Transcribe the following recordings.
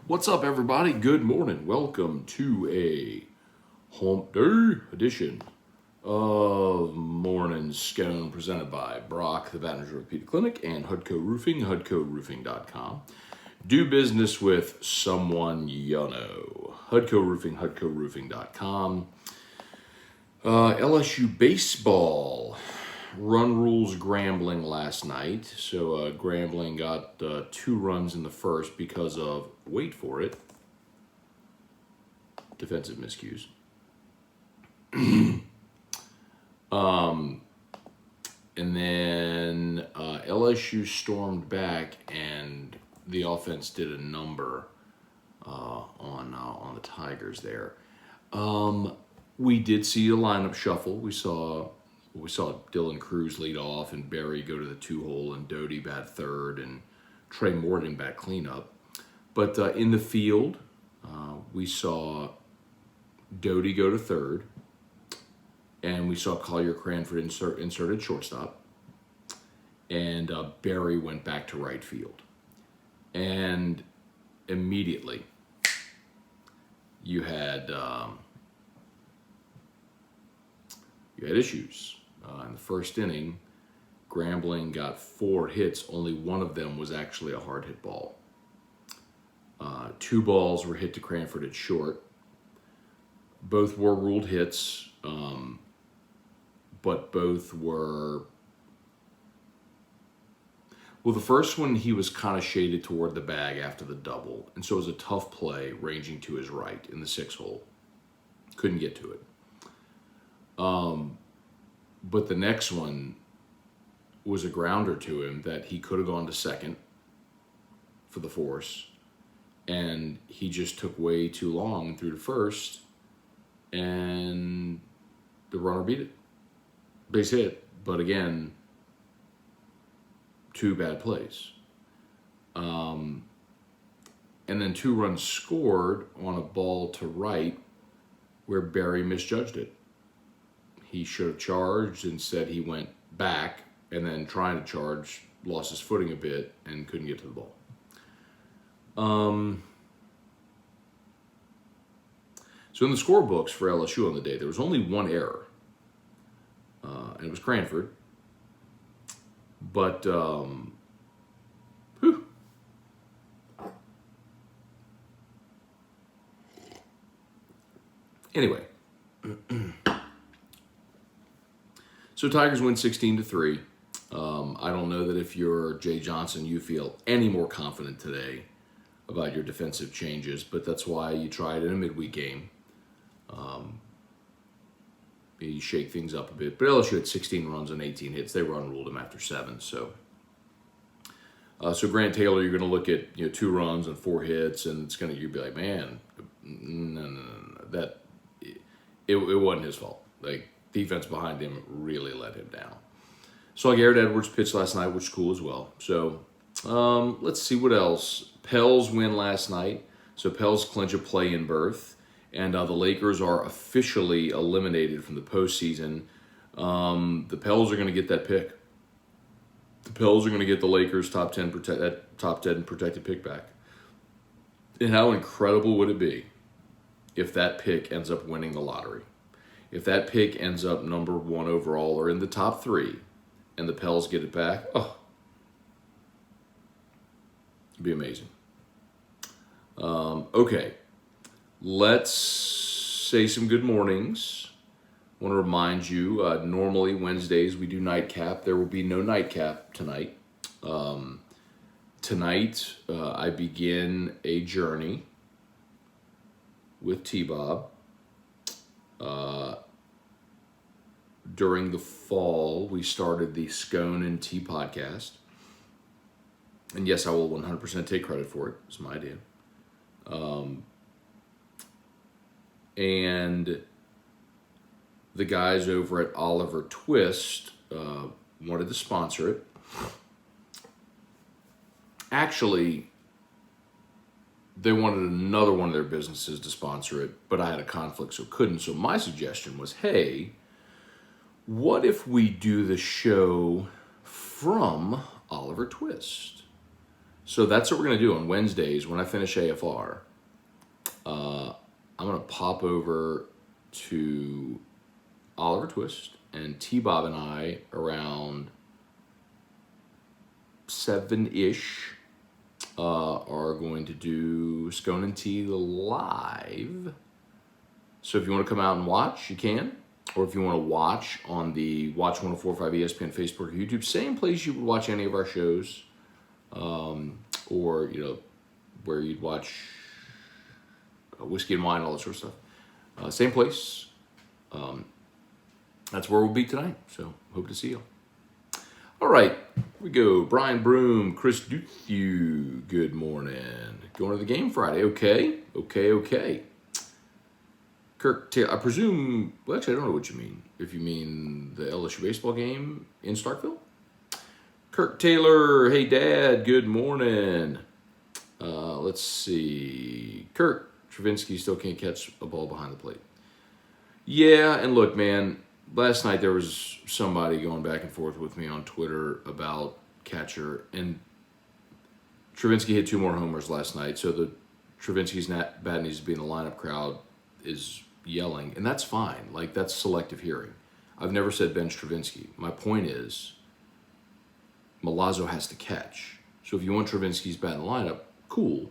What's up, everybody? Good morning. Welcome to a hump day edition of Morning Scone presented by Brock, the Baton Rouge Orthopedic Clinic, and Hudco Roofing, hudcoroofing.com. Do business with someone you know. Hudco Roofing, hudcoroofing.com. LSU baseball. Run rules Grambling last night. So Grambling got 2 runs in the first because of, wait for it, defensive miscues. And then LSU stormed back, and the offense did a number on the Tigers there. We did see a lineup shuffle. We saw Dylan Cruz lead off, and Barry go to the 2-hole, and Doty bat third, and Trey Morgan bat cleanup. But in the field, we saw Doty go to third, and we saw Collier Cranford inserted shortstop, and Barry went back to right field. And immediately, you had issues. In the first inning, Grambling got 4 hits. Only one of them was actually a hard hit ball. 2 balls were hit to Cranford at short. Both were ruled hits, but both were... Well, the first one, he was kind of shaded toward the bag after the double, and so it was a tough play ranging to his right in the 6-hole. Couldn't get to it. But the next one was a grounder to him that he could have gone to second for the force, and he just took way too long through to first, and the runner beat it. Base hit, but again, 2 bad plays. And then 2 runs scored on a ball to right where Barry misjudged it. He should have charged. Instead, he went back, and then trying to charge, lost his footing a bit and couldn't get to the ball. So in the scorebooks for LSU on the day, there was only 1 error, and it was Cranford. But anyway. So Tigers win 16-3. I don't know that if you're Jay Johnson, you feel any more confident today about your defensive changes, but that's why you try it in a midweek game. You shake things up a bit. But LSU had 16 runs and 18 hits. They run-ruled him after 7. So Grant Taylor, you're going to look at 2 runs and 4 hits, and you'll be like, man, no. That it wasn't his fault. Like, defense behind him really let him down. Saw Garrett Edwards pitch last night, which is cool as well. So let's see what else. Pels win last night. So Pels clinch a play-in berth. And the Lakers are officially eliminated from the postseason. The Pels are going to get that pick. The Pels are going to get the Lakers top 10 protected pick back. And how incredible would it be if that pick ends up winning the lottery? If that pick ends up number 1 overall or in the top 3, and the Pels get it back, it'd be amazing. Okay, let's say some good mornings. I want to remind you, normally Wednesdays we do nightcap. There will be no nightcap tonight. Tonight, I begin a journey with T-Bob. During the fall, we started the Scone and Tea podcast. And yes, I will 100% take credit for it. It's my idea. And the guys over at Oliver Twist wanted to sponsor it. Actually, they wanted another one of their businesses to sponsor it, but I had a conflict, so couldn't. So my suggestion was, hey, what if we do the show from Oliver Twist? So that's what we're going to do on Wednesdays when I finish AFR. I'm going to pop over to Oliver Twist and T-Bob and I around 7-ish are going to do Scone and T live. So if you want to come out and watch, you can. Or if you want to watch on the Watch 1045 ESPN Facebook or YouTube, same place you would watch any of our shows. Or, where you'd watch Whiskey and Wine, all that sort of stuff. Same place. That's where we'll be tonight. So hope to see you. All right, here we go. Brian Broom, Chris Duthew, good morning. Going to the game Friday. Okay. Kirk Taylor, I presume, well, actually, I don't know what you mean. If you mean the LSU baseball game in Starkville? Kirk Taylor, hey, Dad, good morning. Let's see. Kirk Travinsky still can't catch a ball behind the plate. Yeah, and look, man, last night there was somebody going back and forth with me on Twitter about catcher, and Travinsky hit 2 more homers last night, so the Travinsky's bat needs to be in the lineup crowd is yelling, and that's fine. Like, that's selective hearing. I've never said bench Travinsky. My point is, Milazzo has to catch. So if you want Travinsky's bat in the lineup, cool.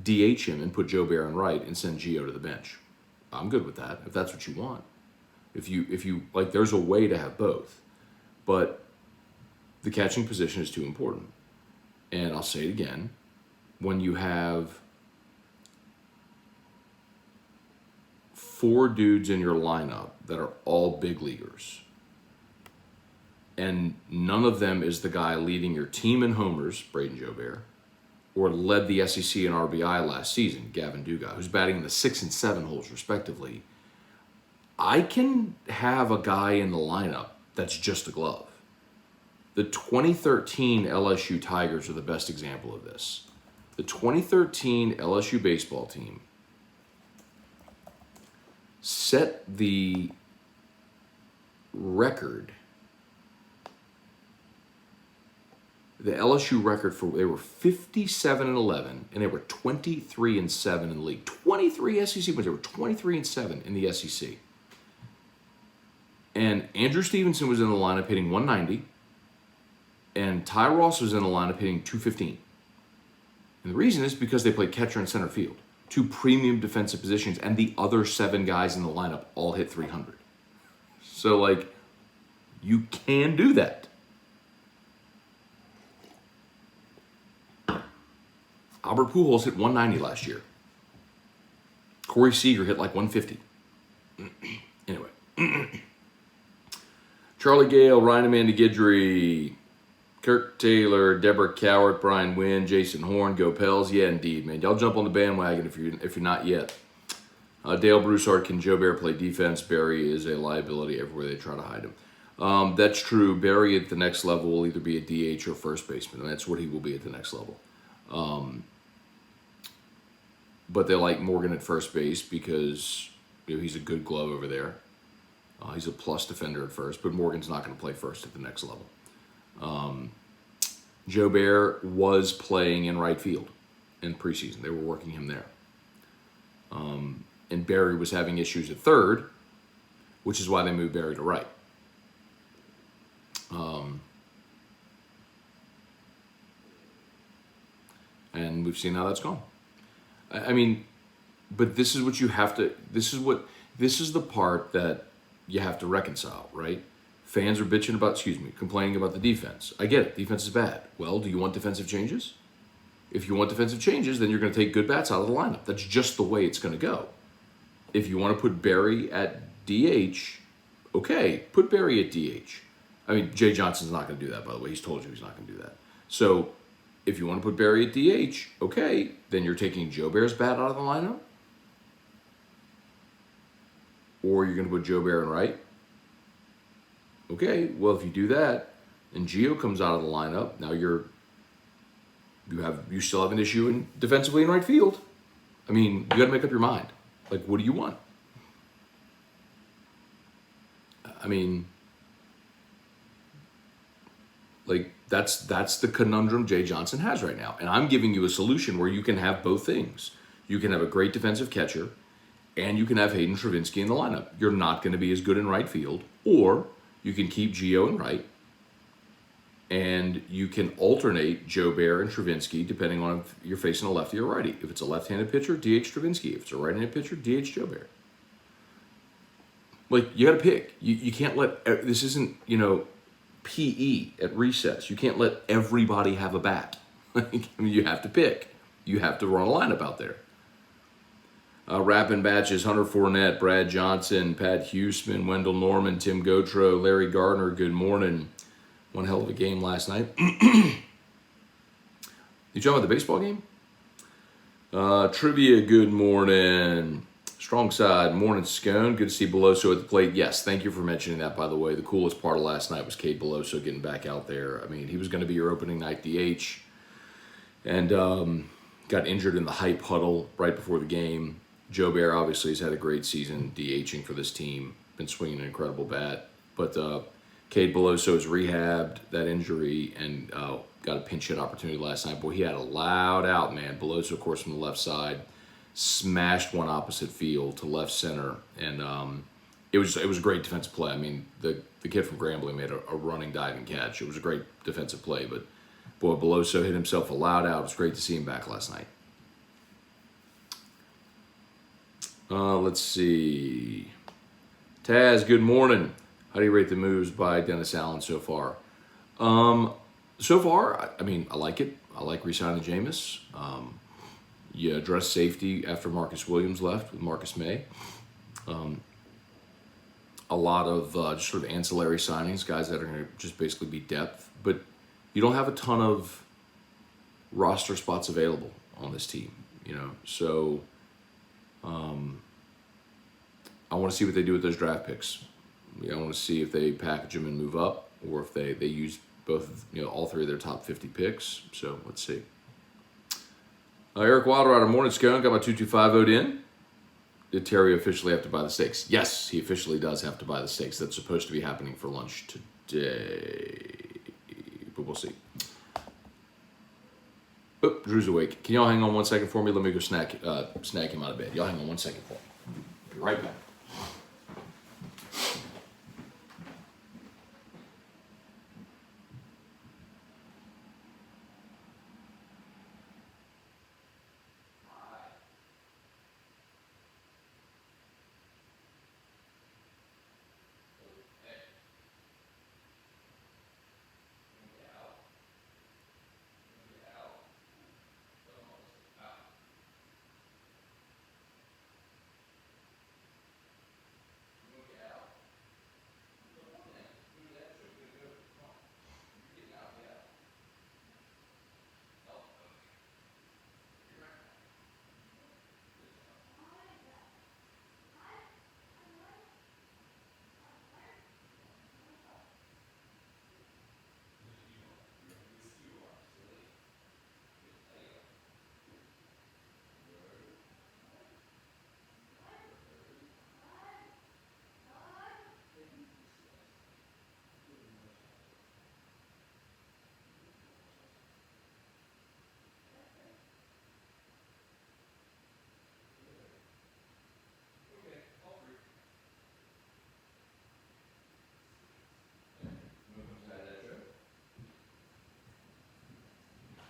DH him and put Joe Barron right and send Gio to the bench. I'm good with that, if that's what you want. If you like, there's a way to have both. But the catching position is too important. And I'll say it again. When you have 4 dudes in your lineup that are all big leaguers, and none of them is the guy leading your team in homers, Braden Jobert, or led the SEC in RBI last season, Gavin Dugas, who's batting in the 6 and 7 holes respectively, I can have a guy in the lineup that's just a glove. The 2013 LSU Tigers are the best example of this. The 2013 LSU baseball team set the record, the LSU record for, they were 57-11, and they were 23-7 in the league. 23 SEC wins. They were 23-7 in the SEC. And Andrew Stevenson was in the lineup hitting 190, and Ty Ross was in the lineup hitting 215. And the reason is because they played catcher and center field, 2 premium defensive positions, and the other 7 guys in the lineup all hit 300. So, like, you can do that. Albert Pujols hit 190 last year. Corey Seager hit like 150. Anyway. Charlie Gale, Ryan Amanda Guidry, Kirk Taylor, Deborah Cowart, Brian Wynn, Jason Horn, go Pels. Yeah, indeed, man. Y'all jump on the bandwagon if you're not yet. Dale Broussard, can Joe Bear play defense? Barry is a liability everywhere they try to hide him. That's true. Barry at the next level will either be a DH or first baseman, and that's what he will be at the next level. But they like Morgan at first base because he's a good glove over there. He's a plus defender at first, but Morgan's not going to play first at the next level. Joe Bear was playing in right field in preseason. They were working him there. And Barry was having issues at third, which is why they moved Barry to right. And we've seen how that's gone. I mean, but this is what you have to, this is the part that you have to reconcile, right? Fans are complaining about the defense. I get it, defense is bad. Well, do you want defensive changes? If you want defensive changes, then you're going to take good bats out of the lineup. That's just the way it's going to go. If you want to put Barry at DH, okay, put Barry at DH. I mean, Jay Johnson's not going to do that, by the way. He's told you he's not going to do that. So if you want to put Barry at DH, okay, then you're taking Joe Bear's bat out of the lineup? Or you're going to put Joe Bear in right? Okay, well, if you do that, and Gio comes out of the lineup, now you still have an issue in defensively in right field. I mean, you got to make up your mind. Like, what do you want? I mean, Like that's the conundrum Jay Johnson has right now. And I'm giving you a solution where you can have both things. You can have a great defensive catcher, and you can have Hayden Travinski in the lineup. You're not going to be as good in right field, or you can keep Gio in right, and you can alternate Joe Bear and Travinski depending on if you're facing a lefty or righty. If it's a left-handed pitcher, DH Travinski. If it's a right-handed pitcher, DH Joe Bear. Like, you got to pick. You can't let, this isn't, PE at recess. You can't let everybody have a bat. You have to pick. You have to run a lineup out there. Rapping batches: Hunter Fournette, Brad Johnson, Pat Huseman, Wendell Norman, Tim Gotro, Larry Gardner. Good morning. One hell of a game last night. You talking about the baseball game? Trivia, good morning. Strong side, morning Scone. Good to see Beloso at the plate. Yes, thank you for mentioning that, by the way. The coolest part of last night was Cade Beloso getting back out there. I mean, he was going to be your opening night DH, and got injured in the hype huddle right before the game. Joe Bear obviously has had a great season DHing for this team. Been swinging an incredible bat. But Cade Beloso has rehabbed that injury and got a pinch hit opportunity last night. Boy, he had a loud out, man. Beloso, of course, from the left side, smashed one opposite field to left center, and it was a great defensive play. I mean, the kid from Grambling made a running diving catch. It was a great defensive play, but boy, Beloso hit himself a loud out. It was great to see him back last night. Let's see. Taz, good morning. How do you rate the moves by Dennis Allen so far? So far, I mean, I like it. I like re-signing Jameis. You address safety after Marcus Williams left with Marcus May. A lot of just sort of ancillary signings, guys that are going to just basically be depth. But you don't have a ton of roster spots available on this team, So I want to see what they do with those draft picks. I want to see if they package them and move up, or if they use both, all three of their top 50 picks. So let's see. Eric Wildrider, morning Scone. Got my 225 vote in. Did Terry officially have to buy the steaks? Yes, he officially does have to buy the steaks. That's supposed to be happening for lunch today, but we'll see. Oh, Drew's awake. Can y'all hang on 1 second for me? Let me go snag him out of bed. Y'all hang on 1 second for me. Be right back.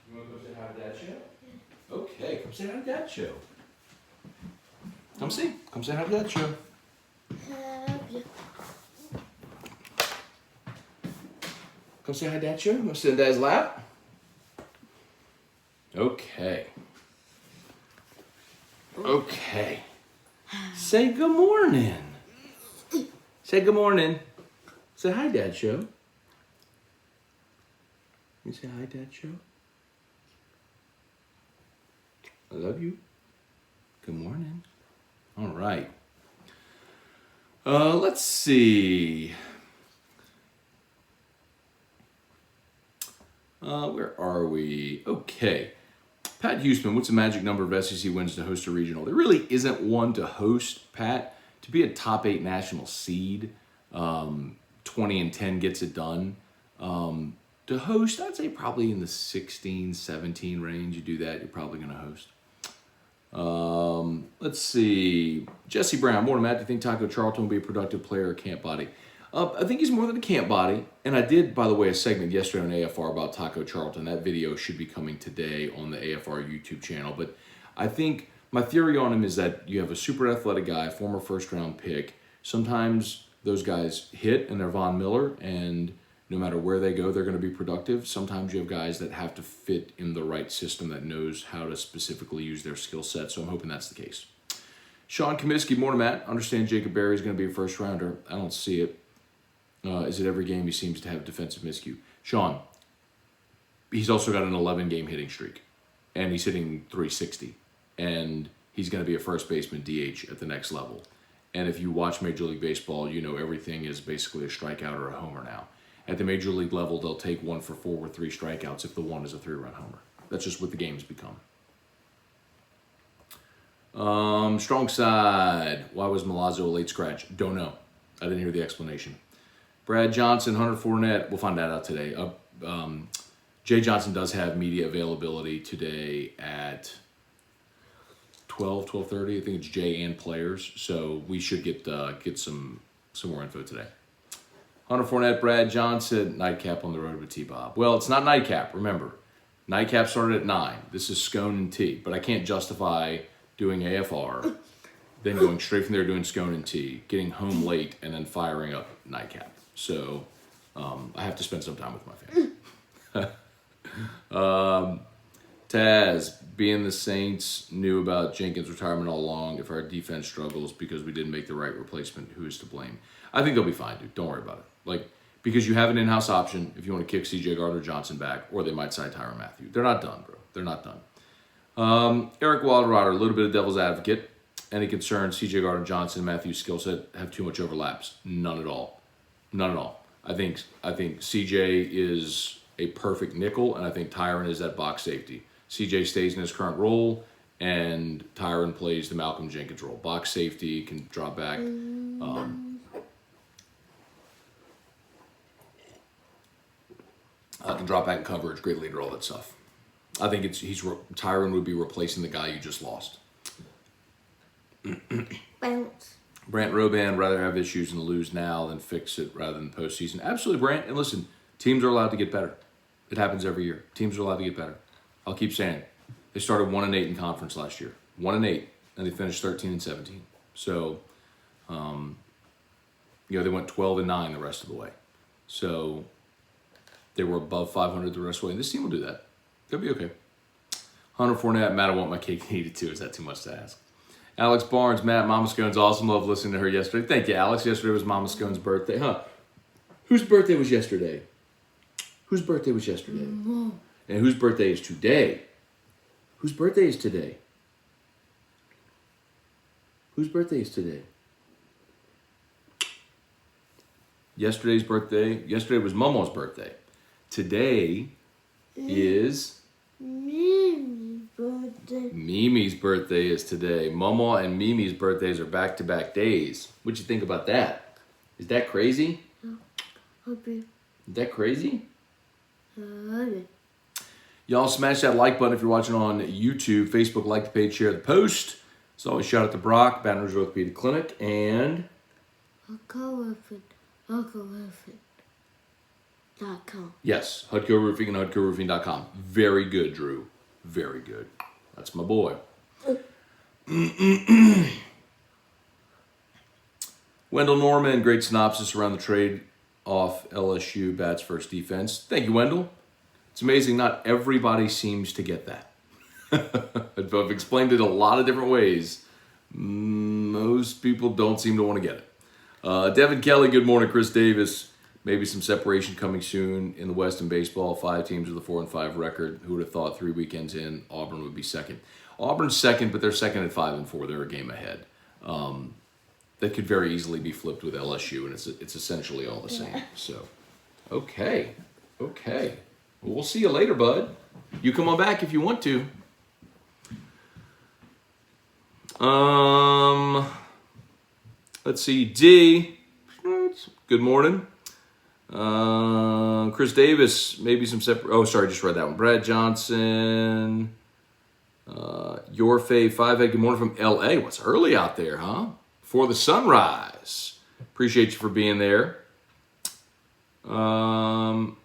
You want to come say hi to Dad Show? Okay, come say hi to Dad Show. Come see. Come say hi to Dad Show. Come say hi to Dad Show. You want to sit in Dad's lap? Okay. Okay. Say good morning. Say good morning. Say hi, Dad Show. You say hi, Dad Show. I love you. Good morning. All right. Let's see. Where are we? Okay. Pat Huseman, what's the magic number of SEC wins to host a regional? There really isn't one to host, Pat. To be a top 8 national seed, 20-10 gets it done. To host, I'd say probably in the 16, 17 range. You do that, you're probably going to host. Let's see. Jesse Brown, morning, Matt. Do you think Taco Charlton will be a productive player or camp body? I think he's more than a camp body. And I did, by the way, a segment yesterday on AFR about Taco Charlton. That video should be coming today on the AFR YouTube channel. But I think my theory on him is that you have a super athletic guy, former first-round pick. Sometimes those guys hit and they're Von Miller, and no matter where they go, they're going to be productive. Sometimes you have guys that have to fit in the right system that knows how to specifically use their skill set. So I'm hoping that's the case. Sean Comiskey, morning, Matt. Understand Jacob Berry is going to be a first rounder. I don't see it. Is it every game he seems to have defensive miscue? Sean, he's also got an 11-game hitting streak, and he's hitting 360, and he's going to be a first baseman DH at the next level. And if you watch Major League Baseball, you know everything is basically a strikeout or a homer now. At the Major League level, they'll take 1 for 4 with 3 strikeouts if the one is a 3-run homer. That's just what the game's become. Strong side. Why was Milazzo a late scratch? Don't know. I didn't hear the explanation. Brad Johnson, Hunter Fournette. We'll find that out today. Jay Johnson does have media availability today at 12:30. I think it's Jay and players. So we should get some more info today. Hunter Fournette, Brad Johnson, nightcap on the road with T-Bob. Well, it's not nightcap, remember. Nightcap started at 9. This is Scone and T. But I can't justify doing AFR, then going straight from there doing Scone and T, getting home late, and then firing up nightcap. So I have to spend some time with my family. Taz, being the Saints knew about Jenkins' retirement all along. If our defense struggles because we didn't make the right replacement, who is to blame? I think they'll be fine, dude. Don't worry about it. Because you have an in-house option if you want to kick C.J. Gardner-Johnson back, or they might sign Tyrann Mathieu. They're not done, bro. They're not done. Eric Wildrider, a little bit of devil's advocate. Any concerns? C.J. Gardner-Johnson and Matthew's skill set have too much overlaps? None at all. None at all. I think C.J. is a perfect nickel, and I think Tyrann is that box safety. C.J. stays in his current role, and Tyrann plays the Malcolm Jenkins role. Box safety, can drop back. Can drop back in coverage, great leader, all that stuff. I think Tyrann would be replacing the guy you just lost. Brant Roban, rather have issues and lose now than fix it rather than postseason. Absolutely, Brant. And listen, teams are allowed to get better. It happens every year. Teams are allowed to get better. I'll keep saying it. They started 1-8 in conference last year. 1-8, and they finished 13-17. So, they went 12-9 the rest of the way. So they were above 500 the rest of the way. And this team will do that. They'll be okay. Hunter Fournette, Matt, I want my cake needed too. Is that too much to ask? Alex Barnes, Matt, Mama Scone's awesome. Love listening to her yesterday. Thank you, Alex. Yesterday was Mama Scone's birthday. Huh? Whose birthday was yesterday? Whose birthday was yesterday? Mm-hmm. And whose birthday is today? Whose birthday is today? Whose birthday is today? Yesterday's birthday. Yesterday was Momo's birthday. Today is Mimi's birthday. Mimi's birthday is today. Momo and Mimi's birthdays are back-to-back days. What'd you think about that? Is that crazy? Okay. Is that crazy? Y'all smash that like button if you're watching on YouTube. Facebook, like the page, share the post. As always, shout out to Brock, Baton Rouge Orthopedic Clinic, and HudcoRoofing.com. yes, Hudco Roofing and HudcoRoofing.com. Very good, Drew. Very good. That's my boy. Wendell Norman, great synopsis around the trade off LSU bats first defense. Thank you, Wendell. It's amazing not everybody seems to get that. I've explained it a lot of different ways. Most people don't seem to want to get it. Devin Kelly, good morning. Chris Davis, maybe some separation coming soon in the West in baseball. 5 teams with a 4-5 record. Who would have thought 3 weekends in, Auburn would be second? Auburn's second, but they're second at 5-4. They're a game ahead. That could very easily be flipped with LSU, and it's essentially all the same. So, okay. Well, we'll see you later, bud. You come on back if you want to. Let's see. D. Good morning. Chris Davis, maybe some separate. Oh, sorry, just read that one. Brad Johnson. Your fave 5-head. Good morning from LA. What's early out there, huh? For the sunrise. Appreciate you for being there. Ron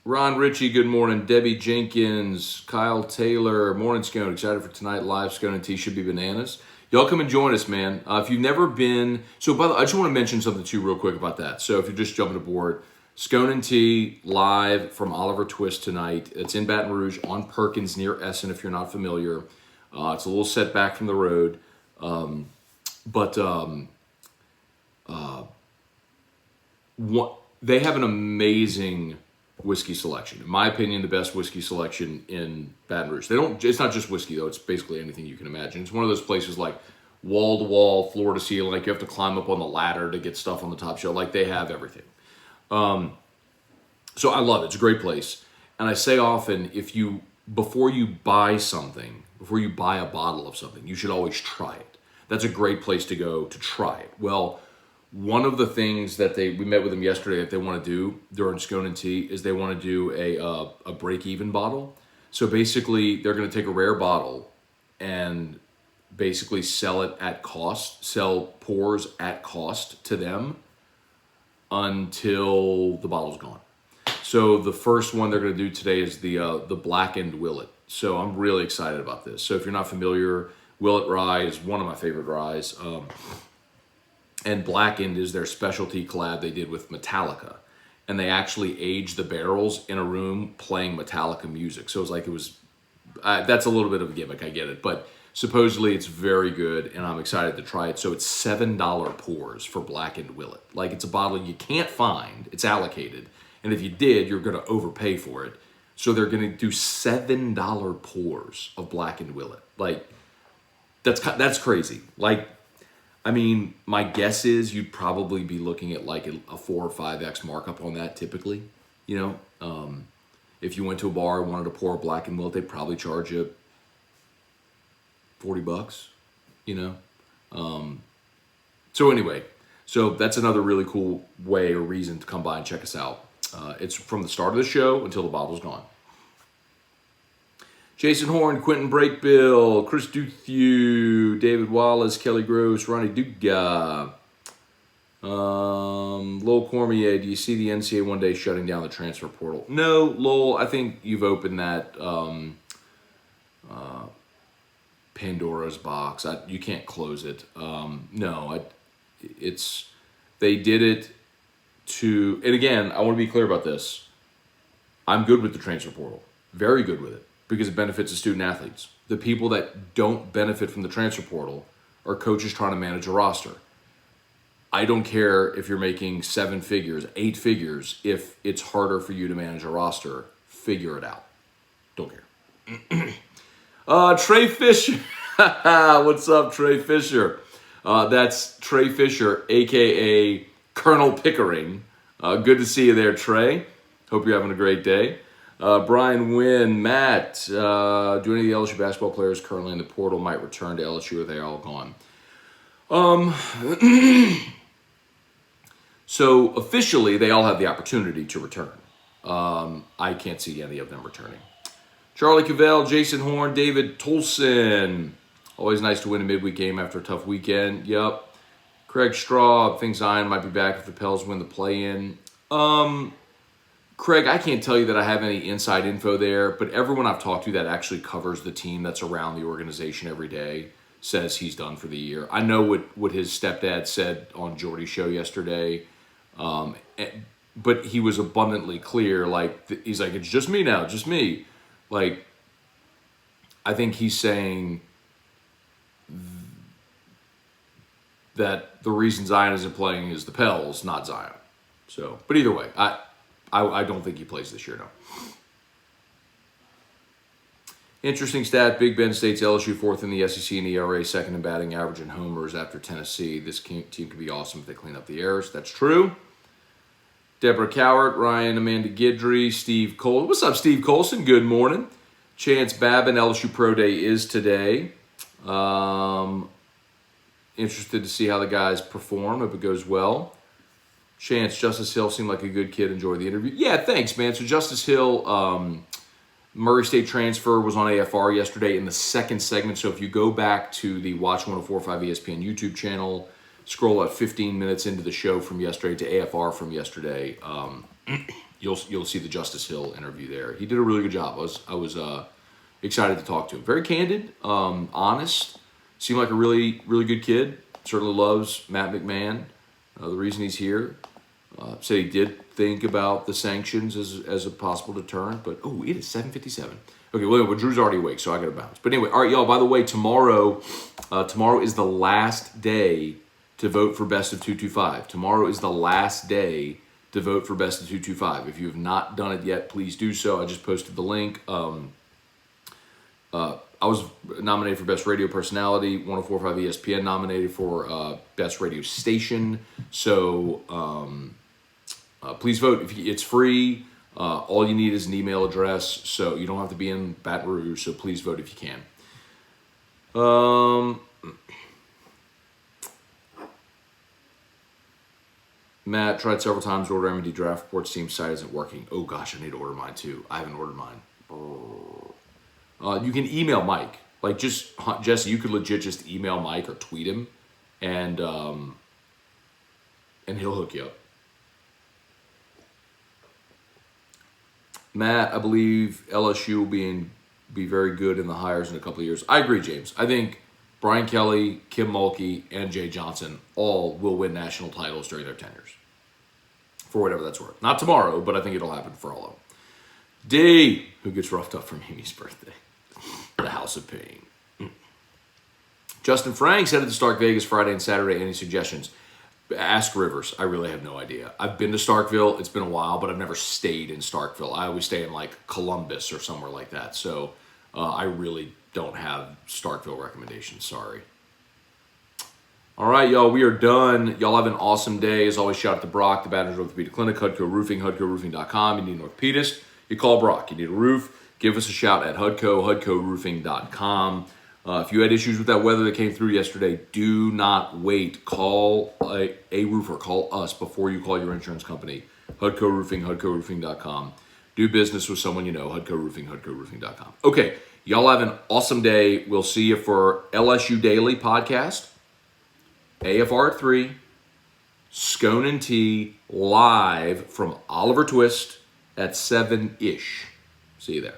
Ritchie, good morning. Debbie Jenkins, Kyle Taylor, morning Scone. Excited for tonight. Live Scone and Tea should be bananas. Y'all come and join us, man. If you've never been, so by the way, I just want to mention something too real quick about that. So if you're just jumping aboard, Scone and Tea live from Oliver Twist tonight. It's in Baton Rouge on Perkins near Essen. If you're not familiar, it's a little setback from the road, they have an amazing whiskey selection. In my opinion, the best whiskey selection in Baton Rouge. It's not just whiskey though, it's basically anything you can imagine. It's one of those places like wall to wall, floor to ceiling, like you have to climb up on the ladder to get stuff on the top shelf. Like they have everything. So I love it. It's a great place. And I say often, before you buy a bottle of something, you should always try it. That's a great place to go to try it. Well, one of the things that we met with them yesterday that they want to do during Scone and Tea is they want to do a break-even bottle. So basically, they're going to take a rare bottle and basically sell it at cost, sell pours at cost to them until the bottle's gone. So the first one they're going to do today is the Blackened Willet. So I'm really excited about this. So if you're not familiar, Willet Rye is one of my favorite ryes. And Blackened is their specialty collab they did with Metallica. And they actually aged the barrels in a room playing Metallica music. So that's a little bit of a gimmick, I get it. But supposedly it's very good, and I'm excited to try it. So it's $7 pours for Blackened Willet. Like it's a bottle you can't find. It's allocated. And if you did, you're going to overpay for it. So they're going to do $7 pours of Blackened Willet. Like, that's crazy. Like, I mean, my guess is you'd probably be looking at like a 4 or 5x markup on that typically. You know, if you went to a bar and wanted to pour a Blackened Willet, they'd probably charge you $40, you know. So anyway, so that's another really cool way or reason to come by and check us out. It's from the start of the show until the bottle's gone. Jason Horn, Quentin Breakbill, Chris Duthew, David Wallace, Kelly Gross, Ronnie Duga, Lowell Cormier. Do you see the NCAA one day shutting down the transfer portal? No, Lowell, I think you've opened that Pandora's box. You can't close it. They did it to, and again, I want to be clear about this. I'm good with the transfer portal. Very good with it. Because it benefits the student athletes. The people that don't benefit from the transfer portal are coaches trying to manage a roster. I don't care if you're making 7 figures, 8 figures, if it's harder for you to manage a roster, figure it out. Don't care. Trey Fisher. What's up, Trey Fisher? That's Trey Fisher, a.k.a. Colonel Pickering. Good to see you there, Trey. Hope you're having a great day. Brian Wynn, Matt, do any of the LSU basketball players currently in the portal might return to LSU, or are they all gone? So officially, they all have the opportunity to return. I can't see any of them returning. Charlie Cavell, Jason Horn, David Tolson. Always nice to win a midweek game after a tough weekend. Yep. Craig Straub, thinks Zion might be back if the Pels win the play-in. Craig, I can't tell you that I have any inside info there, but everyone I've talked to that actually covers the team that's around the organization every day says he's done for the year. I know what his stepdad said on Jordy's show yesterday, but he was abundantly clear. Like, he's like, it's just me now, just me. Like, I think he's saying that the reason Zion isn't playing is the Pels, not Zion. So, but either way, I don't think he plays this year, no. Interesting stat, Big Ben State's LSU 4th in the SEC in ERA, 2nd in batting average and homers after Tennessee. This team could be awesome if they clean up the errors. That's true. Deborah Cowart, Ryan, Amanda Guidry, Steve Cole. What's up, Steve Colson? Good morning. Chance Babin, LSU Pro Day is today. Interested to see how the guys perform. Hope it goes well. Chance, Justice Hill seemed like a good kid. Enjoy the interview. Yeah, thanks, man. So Justice Hill, Murray State transfer, was on AFR yesterday in the second segment. So if you go back to the Watch 104.5 ESPN YouTube channel, scroll up 15 minutes into the show from yesterday to AFR from yesterday, you'll see the Justice Hill interview there. He did a really good job. I was excited to talk to him. Very candid, honest. Seemed like a really, really good kid. Certainly loves Matt McMahon. The reason he's here. Said he did think about the sanctions as a possible deterrent, but it is 7:57. Okay, well, Drew's already awake, so I gotta bounce. But anyway, all right, y'all. By the way, tomorrow is the last day to vote for Best of 225. Tomorrow is the last day to vote for Best of 225. If you have not done it yet, please do so. I just posted the link. I was nominated for Best Radio Personality. 104.5 ESPN nominated for Best Radio Station. So please vote. It's free. All you need is an email address, so you don't have to be in Baton Rouge. So please vote if you can. Matt tried several times to order MD Draft Reports. Team site isn't working. Oh gosh, I need to order mine too. I haven't ordered mine. You can email Mike. Like Jesse, you could legit just email Mike or tweet him, and he'll hook you up. Matt, I believe LSU will be very good in the hires in a couple of years. I agree, James. I think Brian Kelly, Kim Mulkey, and Jay Johnson all will win national titles during their tenures. For whatever that's worth. Not tomorrow, but I think it'll happen for all of them. D, who gets roughed up for Mimi's birthday. The House of Pain. Justin Franks headed to Stark Vegas Friday and Saturday. Any suggestions? Ask Rivers. I really have no idea. I've been to Starkville. It's been a while, but I've never stayed in Starkville. I always stay in like Columbus or somewhere like that. So I really don't have Starkville recommendations. Sorry. All right, y'all. We are done. Y'all have an awesome day. As always, shout out to Brock, the Baton Rouge Orthopedic Clinic, Hudco Roofing, HudcoRoofing.com. You need an orthopedist, you call Brock. You need a roof, give us a shout at HudcoRoofing.com. If you had issues with that weather that came through yesterday, do not wait. Call a roofer. Call us before you call your insurance company. Hudco Roofing, HudcoRoofing.com. Do business with someone you know. Hudco Roofing, HudcoRoofing.com. Okay, y'all have an awesome day. We'll see you for LSU Daily Podcast, AFR at 3, Scone and Tea, live from Oliver Twist at 7-ish. See you there.